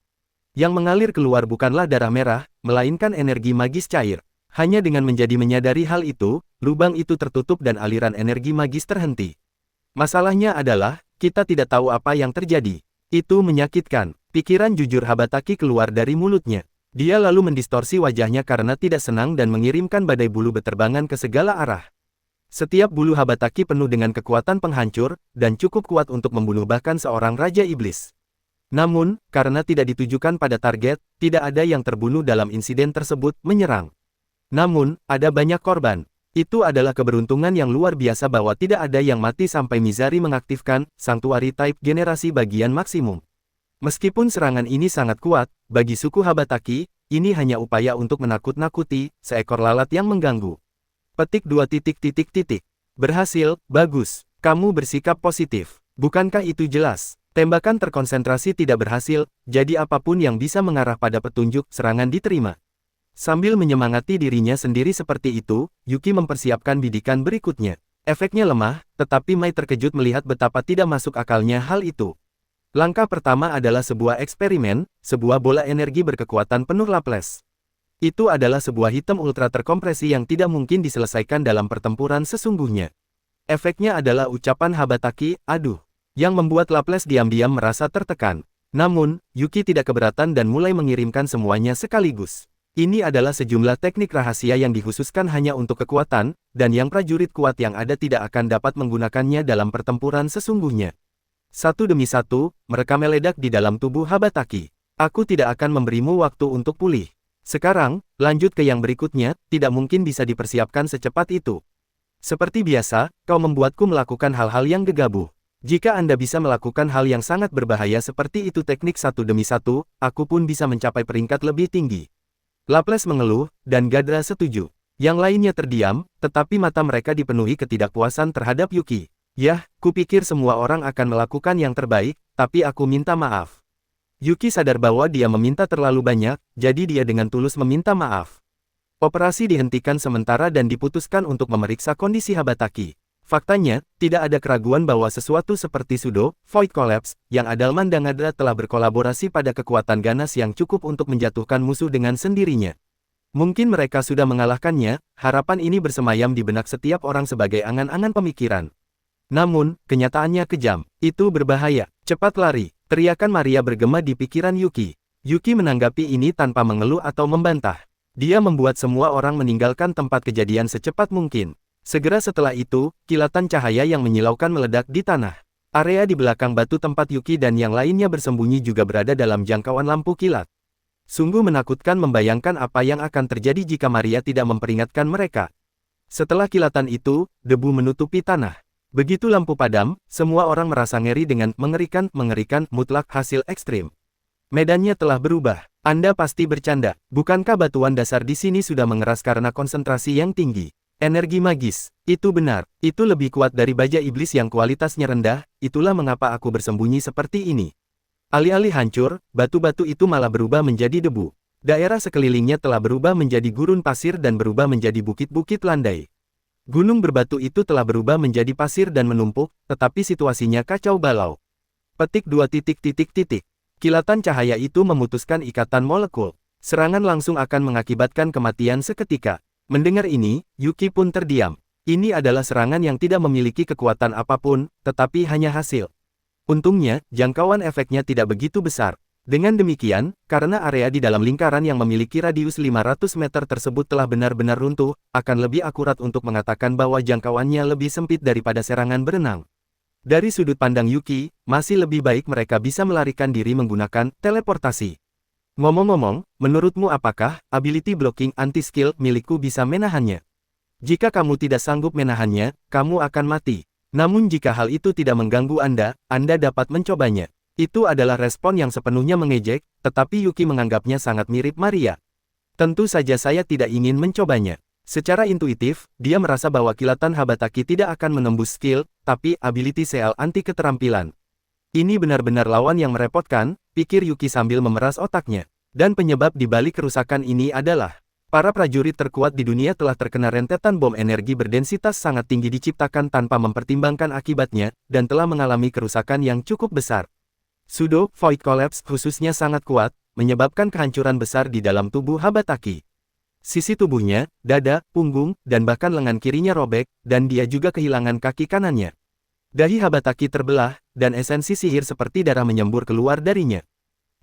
Yang mengalir keluar bukanlah darah merah, melainkan energi magis cair. Hanya dengan menyadari hal itu, lubang itu tertutup dan aliran energi magis terhenti. Masalahnya adalah, kita tidak tahu apa yang terjadi. Itu menyakitkan. Pikiran jujur Habataki keluar dari mulutnya. Dia lalu mendistorsi wajahnya karena tidak senang dan mengirimkan badai bulu beterbangan ke segala arah. Setiap bulu Habataki penuh dengan kekuatan penghancur, dan cukup kuat untuk membunuh bahkan seorang Raja Iblis. Namun, karena tidak ditujukan pada target, tidak ada yang terbunuh dalam insiden tersebut, menyerang. Namun, ada banyak korban. Itu adalah keberuntungan yang luar biasa bahwa tidak ada yang mati sampai Mizari mengaktifkan Sanctuary Type generasi bagian maksimum. Meskipun serangan ini sangat kuat, bagi suku Habataki, ini hanya upaya untuk menakut-nakuti seekor lalat yang mengganggu. Petik 2. Berhasil, bagus. Kamu bersikap positif. Bukankah itu jelas? Tembakan terkonsentrasi tidak berhasil, jadi apapun yang bisa mengarah pada petunjuk serangan diterima. Sambil menyemangati dirinya sendiri seperti itu, Yuki mempersiapkan bidikan berikutnya. Efeknya lemah, tetapi Mai terkejut melihat betapa tidak masuk akalnya hal itu. Langkah pertama adalah sebuah eksperimen, sebuah bola energi berkekuatan penuh Laples. Itu adalah sebuah hitam ultra terkompresi yang tidak mungkin diselesaikan dalam pertempuran sesungguhnya. Efeknya adalah ucapan Habataki, aduh, yang membuat Laples diam-diam merasa tertekan. Namun, Yuki tidak keberatan dan mulai mengirimkan semuanya sekaligus. Ini adalah sejumlah teknik rahasia yang dikhususkan hanya untuk kekuatan, dan yang prajurit kuat yang ada tidak akan dapat menggunakannya dalam pertempuran sesungguhnya. Satu demi satu, mereka meledak di dalam tubuh Habataki. Aku tidak akan memberimu waktu untuk pulih. Sekarang, lanjut ke yang berikutnya, tidak mungkin bisa dipersiapkan secepat itu. Seperti biasa, kau membuatku melakukan hal-hal yang gegabah. Jika Anda bisa melakukan hal yang sangat berbahaya seperti itu teknik satu demi satu, aku pun bisa mencapai peringkat lebih tinggi. Laples mengeluh, dan Gadra setuju. Yang lainnya terdiam, tetapi mata mereka dipenuhi ketidakpuasan terhadap Yuki. Yah, kupikir semua orang akan melakukan yang terbaik, tapi aku minta maaf. Yuki sadar bahwa dia meminta terlalu banyak, jadi dia dengan tulus meminta maaf. Operasi dihentikan sementara dan diputuskan untuk memeriksa kondisi Habataki. Faktanya, tidak ada keraguan bahwa sesuatu seperti Pseudo Void Collapse, yang Adalman dan Gadra telah berkolaborasi pada kekuatan ganas yang cukup untuk menjatuhkan musuh dengan sendirinya. Mungkin mereka sudah mengalahkannya, harapan ini bersemayam di benak setiap orang sebagai angan-angan pemikiran. Namun, kenyataannya kejam. Itu berbahaya. Cepat lari. Teriakan Maria bergema di pikiran Yuki. Yuki menanggapi ini tanpa mengeluh atau membantah. Dia membuat semua orang meninggalkan tempat kejadian secepat mungkin. Segera setelah itu, kilatan cahaya yang menyilaukan meledak di tanah. Area di belakang batu tempat Yuki dan yang lainnya bersembunyi juga berada dalam jangkauan lampu kilat. Sungguh menakutkan membayangkan apa yang akan terjadi jika Maria tidak memperingatkan mereka. Setelah kilatan itu, debu menutupi tanah. Begitu lampu padam, semua orang merasa ngeri dengan mengerikan mutlak hasil ekstrim. Medannya telah berubah. Anda pasti bercanda. Bukankah batuan dasar di sini sudah mengeras karena konsentrasi yang tinggi? Energi magis. Itu benar. Itu lebih kuat dari baja iblis yang kualitasnya rendah, itulah mengapa aku bersembunyi seperti ini. Alih-alih hancur, batu-batu itu malah berubah menjadi debu. Daerah sekelilingnya telah berubah menjadi gurun pasir dan berubah menjadi bukit-bukit landai. Gunung berbatu itu telah berubah menjadi pasir dan menumpuk, tetapi situasinya kacau balau. Petik 2 titik. Kilatan cahaya itu memutuskan ikatan molekul. Serangan langsung akan mengakibatkan kematian seketika. Mendengar ini, Yuki pun terdiam. Ini adalah serangan yang tidak memiliki kekuatan apapun, tetapi hanya hasil. Untungnya, jangkauan efeknya tidak begitu besar. Dengan demikian, karena area di dalam lingkaran yang memiliki radius 500 meter tersebut telah benar-benar runtuh, akan lebih akurat untuk mengatakan bahwa jangkauannya lebih sempit daripada serangan berenang. Dari sudut pandang Yuki, masih lebih baik mereka bisa melarikan diri menggunakan teleportasi. Ngomong-ngomong, menurutmu apakah ability blocking anti-skill milikku bisa menahannya? Jika kamu tidak sanggup menahannya, kamu akan mati. Namun jika hal itu tidak mengganggu Anda dapat mencobanya. Itu adalah respon yang sepenuhnya mengejek, tetapi Yuki menganggapnya sangat mirip Maria. Tentu saja saya tidak ingin mencobanya. Secara intuitif, dia merasa bahwa kilatan Habataki tidak akan menembus skill, tapi ability CL anti keterampilan. Ini benar-benar lawan yang merepotkan, pikir Yuki sambil memeras otaknya. Dan penyebab di balik kerusakan ini adalah para prajurit terkuat di dunia telah terkena rentetan bom energi berdensitas sangat tinggi diciptakan tanpa mempertimbangkan akibatnya, dan telah mengalami kerusakan yang cukup besar. Pseudo Void Collapse khususnya sangat kuat, menyebabkan kehancuran besar di dalam tubuh Habataki. Sisi tubuhnya, dada, punggung, dan bahkan lengan kirinya robek, dan dia juga kehilangan kaki kanannya. Dahi Habataki terbelah, dan esensi sihir seperti darah menyembur keluar darinya.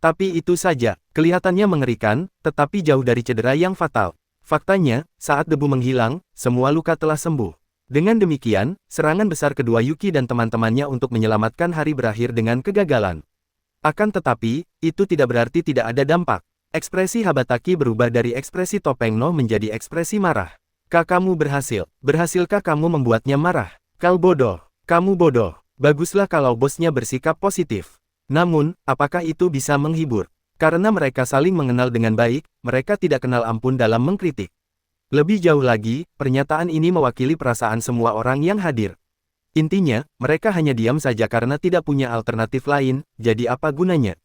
Tapi itu saja, kelihatannya mengerikan, tetapi jauh dari cedera yang fatal. Faktanya, saat debu menghilang, semua luka telah sembuh. Dengan demikian, serangan besar kedua Yuki dan teman-temannya untuk menyelamatkan hari berakhir dengan kegagalan. Akan tetapi, itu tidak berarti tidak ada dampak. Ekspresi Habataki berubah dari ekspresi topeng No menjadi ekspresi marah. Kamu berhasil. Berhasilkah kamu membuatnya marah? Kau bodoh. Kamu bodoh. Baguslah kalau bosnya bersikap positif. Namun, apakah itu bisa menghibur? Karena mereka saling mengenal dengan baik, mereka tidak kenal ampun dalam mengkritik. Lebih jauh lagi, pernyataan ini mewakili perasaan semua orang yang hadir. Intinya, mereka hanya diam saja karena tidak punya alternatif lain, jadi apa gunanya?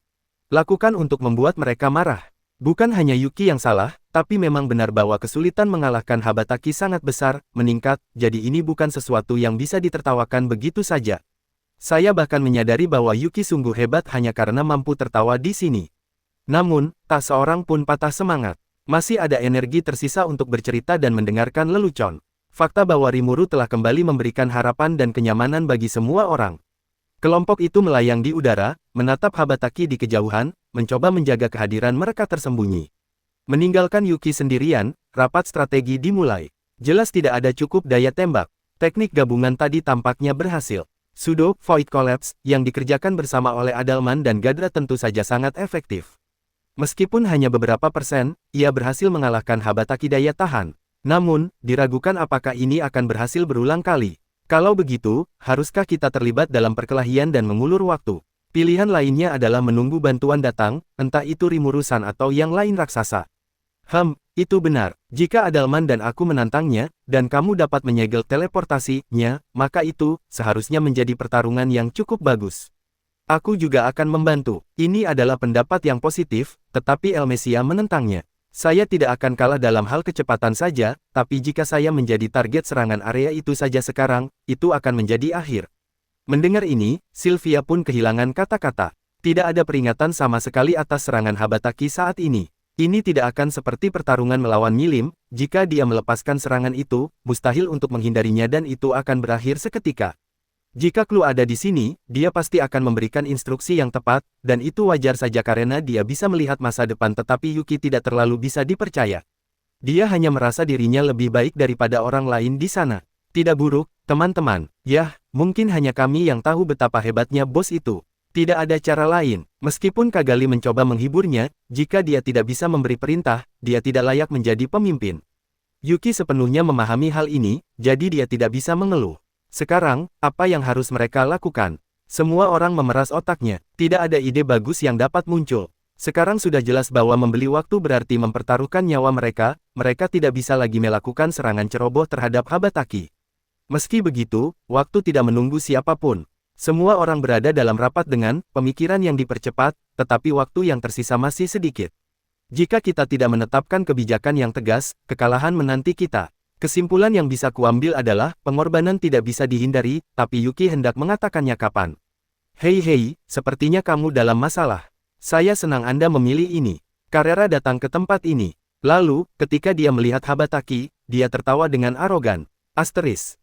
Lakukan untuk membuat mereka marah. Bukan hanya Yuki yang salah, tapi memang benar bahwa kesulitan mengalahkan Habataki sangat besar, meningkat, jadi ini bukan sesuatu yang bisa ditertawakan begitu saja. Saya bahkan menyadari bahwa Yuki sungguh hebat hanya karena mampu tertawa di sini. Namun, tak seorang pun patah semangat. Masih ada energi tersisa untuk bercerita dan mendengarkan lelucon. Fakta bahwa Rimuru telah kembali memberikan harapan dan kenyamanan bagi semua orang. Kelompok itu melayang di udara, menatap Habataki di kejauhan, mencoba menjaga kehadiran mereka tersembunyi. Meninggalkan Yuki sendirian, rapat strategi dimulai. Jelas tidak ada cukup daya tembak. Teknik gabungan tadi tampaknya berhasil. Pseudo Void Collapse, yang dikerjakan bersama oleh Adalman dan Gadra tentu saja sangat efektif. Meskipun hanya beberapa persen, ia berhasil mengalahkan Habataki daya tahan. Namun, diragukan apakah ini akan berhasil berulang kali. Kalau begitu, haruskah kita terlibat dalam perkelahian dan mengulur waktu? Pilihan lainnya adalah menunggu bantuan datang, entah itu Rimuru-san atau yang lain raksasa. Itu benar. Jika Adalman dan aku menantangnya, dan kamu dapat menyegel teleportasinya, maka itu seharusnya menjadi pertarungan yang cukup bagus. Aku juga akan membantu. Ini adalah pendapat yang positif, tetapi Elmesia menentangnya. Saya tidak akan kalah dalam hal kecepatan saja, tapi jika saya menjadi target serangan area itu saja sekarang, itu akan menjadi akhir. Mendengar ini, Sylvia pun kehilangan kata-kata. Tidak ada peringatan sama sekali atas serangan Habataki saat ini. Ini tidak akan seperti pertarungan melawan Milim, jika dia melepaskan serangan itu, mustahil untuk menghindarinya dan itu akan berakhir seketika. Jika Clue ada di sini, dia pasti akan memberikan instruksi yang tepat, dan itu wajar saja karena dia bisa melihat masa depan tetapi Yuki tidak terlalu bisa dipercaya. Dia hanya merasa dirinya lebih baik daripada orang lain di sana. Tidak buruk, teman-teman. Yah, mungkin hanya kami yang tahu betapa hebatnya bos itu. Tidak ada cara lain. Meskipun Kagali mencoba menghiburnya, jika dia tidak bisa memberi perintah, dia tidak layak menjadi pemimpin. Yuki sepenuhnya memahami hal ini, jadi dia tidak bisa mengeluh. Sekarang, apa yang harus mereka lakukan? Semua orang memeras otaknya. Tidak ada ide bagus yang dapat muncul. Sekarang sudah jelas bahwa membeli waktu berarti mempertaruhkan nyawa mereka. Mereka tidak bisa lagi melakukan serangan ceroboh terhadap Habataki. Meski begitu, waktu tidak menunggu siapapun. Semua orang berada dalam rapat dengan pemikiran yang dipercepat, tetapi waktu yang tersisa masih sedikit. Jika kita tidak menetapkan kebijakan yang tegas, kekalahan menanti kita. Kesimpulan yang bisa kuambil adalah, pengorbanan tidak bisa dihindari, tapi Yuki hendak mengatakannya kapan. Hei, sepertinya kamu dalam masalah. Saya senang Anda memilih ini. Carrera datang ke tempat ini. Lalu, ketika dia melihat Habataki, dia tertawa dengan arogan.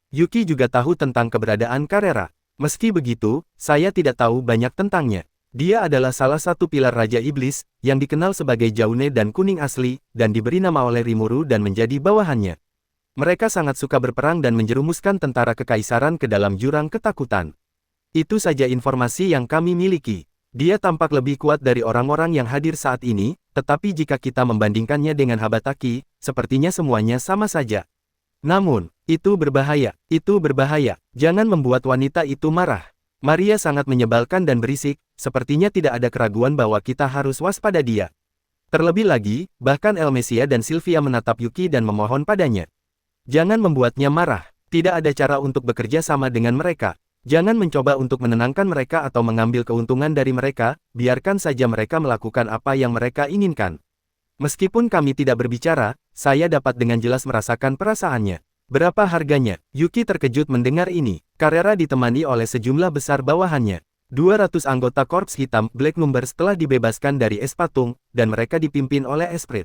Yuki juga tahu tentang keberadaan Carrera. Meski begitu, saya tidak tahu banyak tentangnya. Dia adalah salah satu pilar Raja Iblis, yang dikenal sebagai Jaune dan Kuning asli, dan diberi nama oleh Rimuru dan menjadi bawahannya. Mereka sangat suka berperang dan menjerumuskan tentara kekaisaran ke dalam jurang ketakutan. Itu saja informasi yang kami miliki. Dia tampak lebih kuat dari orang-orang yang hadir saat ini, tetapi jika kita membandingkannya dengan Habataki, sepertinya semuanya sama saja. Namun, itu berbahaya. Jangan membuat wanita itu marah. Maria sangat menyebalkan dan berisik, sepertinya tidak ada keraguan bahwa kita harus waspada dia. Terlebih lagi, bahkan Elmesia dan Sylvia menatap Yuki dan memohon padanya. Jangan membuatnya marah. Tidak ada cara untuk bekerja sama dengan mereka. Jangan mencoba untuk menenangkan mereka atau mengambil keuntungan dari mereka, biarkan saja mereka melakukan apa yang mereka inginkan. Meskipun kami tidak berbicara, saya dapat dengan jelas merasakan perasaannya. Berapa harganya? Yuki terkejut mendengar ini. Carrera ditemani oleh sejumlah besar bawahannya. 200 anggota Korps Hitam Black Numbers telah dibebaskan dari es patung, dan mereka dipimpin oleh Esprit.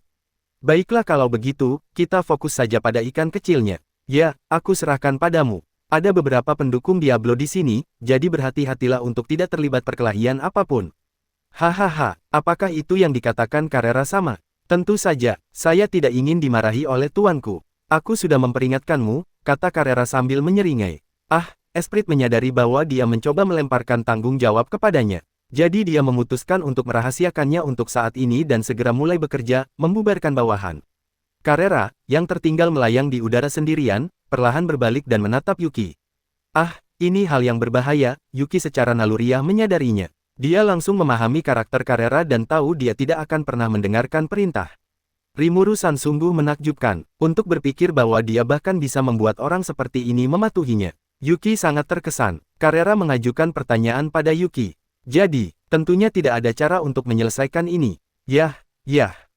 Baiklah kalau begitu, kita fokus saja pada ikan kecilnya. Ya, aku serahkan padamu. Ada beberapa pendukung Diablo di sini, jadi berhati-hatilah untuk tidak terlibat perkelahian apapun. Hahaha, apakah itu yang dikatakan Carrera sama? Tentu saja, saya tidak ingin dimarahi oleh tuanku. Aku sudah memperingatkanmu, kata Carrera sambil menyeringai. Esprit menyadari bahwa dia mencoba melemparkan tanggung jawab kepadanya. Jadi dia memutuskan untuk merahasiakannya untuk saat ini dan segera mulai bekerja, membubarkan bawahan. Carrera, yang tertinggal melayang di udara sendirian, perlahan berbalik dan menatap Yuki. Ini hal yang berbahaya, Yuki secara naluriah menyadarinya. Dia langsung memahami karakter Carrera dan tahu dia tidak akan pernah mendengarkan perintah. Rimuru-san sungguh menakjubkan, untuk berpikir bahwa dia bahkan bisa membuat orang seperti ini mematuhinya. Yuki sangat terkesan. Carrera mengajukan pertanyaan pada Yuki. Jadi, tentunya tidak ada cara untuk menyelesaikan ini. Yah,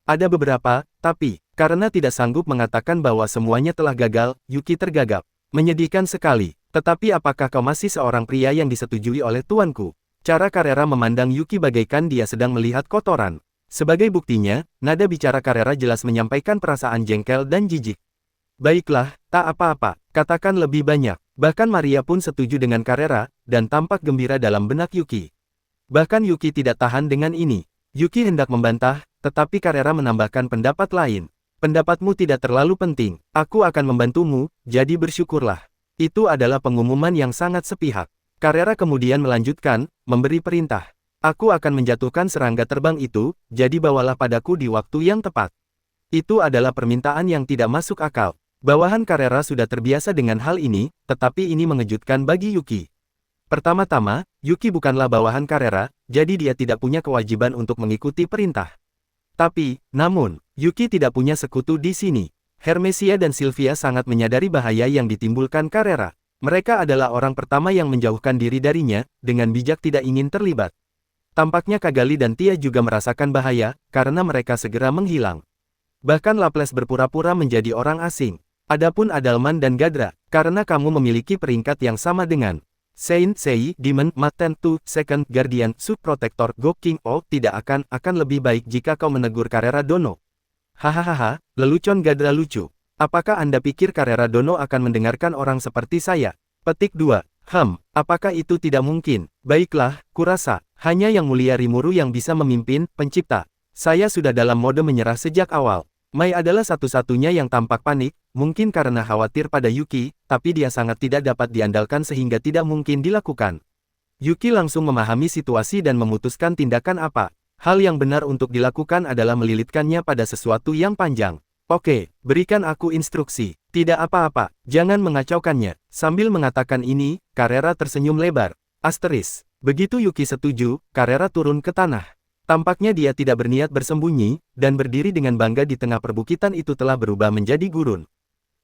ada beberapa, tapi, karena tidak sanggup mengatakan bahwa semuanya telah gagal, Yuki tergagap. Menyedihkan sekali, tetapi apakah kau masih seorang pria yang disetujui oleh tuanku? Cara Carrera memandang Yuki bagaikan dia sedang melihat kotoran. Sebagai buktinya, nada bicara Carrera jelas menyampaikan perasaan jengkel dan jijik. Baiklah, tak apa-apa, katakan lebih banyak. Bahkan Maria pun setuju dengan Carrera, dan tampak gembira dalam benak Yuki. Bahkan Yuki tidak tahan dengan ini. Yuki hendak membantah, tetapi Carrera menambahkan pendapat lain. Pendapatmu tidak terlalu penting, aku akan membantumu, jadi bersyukurlah. Itu adalah pengumuman yang sangat sepihak. Carrera kemudian melanjutkan, memberi perintah. Aku akan menjatuhkan serangga terbang itu, jadi bawalah padaku di waktu yang tepat. Itu adalah permintaan yang tidak masuk akal. Bawahan Carrera sudah terbiasa dengan hal ini, tetapi ini mengejutkan bagi Yuki. Pertama-tama, Yuki bukanlah bawahan Carrera, jadi dia tidak punya kewajiban untuk mengikuti perintah. Namun, Yuki tidak punya sekutu di sini. Hermesia dan Sylvia sangat menyadari bahaya yang ditimbulkan Carrera. Mereka adalah orang pertama yang menjauhkan diri darinya, dengan bijak tidak ingin terlibat. Tampaknya Kagali dan Tia juga merasakan bahaya, karena mereka segera menghilang. Bahkan Laples berpura-pura menjadi orang asing. Adapun Adalman dan Gadra, karena kamu memiliki peringkat yang sama dengan Saint Sei, Demon, Maten, Second Guardian, Subprotector, Go King, tidak akan lebih baik jika kau menegur Carrera Dono. Hahaha, lelucon Gadra lucu. Apakah Anda pikir Carrera Dono akan mendengarkan orang seperti saya? Petik 2. Apakah itu tidak mungkin? Baiklah, kurasa, hanya Yang Mulia Rimuru yang bisa memimpin, pencipta. Saya sudah dalam mode menyerah sejak awal. Mai adalah satu-satunya yang tampak panik, mungkin karena khawatir pada Yuki, tapi dia sangat tidak dapat diandalkan sehingga tidak mungkin dilakukan. Yuki langsung memahami situasi dan memutuskan tindakan apa. Hal yang benar untuk dilakukan adalah melilitkannya pada sesuatu yang panjang. Oke, berikan aku instruksi. Tidak apa-apa, jangan mengacaukannya. Sambil mengatakan ini, Carrera tersenyum lebar. Begitu Yuki setuju, Carrera turun ke tanah. Tampaknya dia tidak berniat bersembunyi, dan berdiri dengan bangga di tengah perbukitan itu telah berubah menjadi gurun.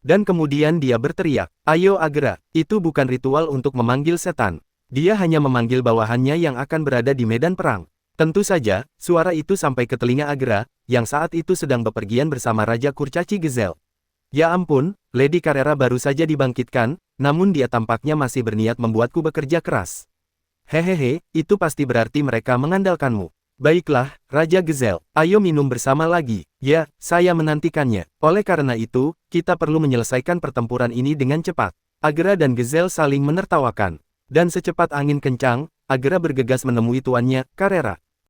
Dan kemudian dia berteriak, "Ayo Agera, itu bukan ritual untuk memanggil setan. Dia hanya memanggil bawahannya yang akan berada di medan perang." Tentu saja, suara itu sampai ke telinga Agera, yang saat itu sedang bepergian bersama Raja Kurcaci Gezel. Ya ampun, Lady Carrera baru saja dibangkitkan, namun dia tampaknya masih berniat membuatku bekerja keras. Hehehe, itu pasti berarti mereka mengandalkanmu. Baiklah, Raja Gezel, ayo minum bersama lagi. Ya, saya menantikannya. Oleh karena itu, kita perlu menyelesaikan pertempuran ini dengan cepat. Agera dan Gezel saling menertawakan. Dan secepat angin kencang, Agera bergegas menemui tuannya, Carrera.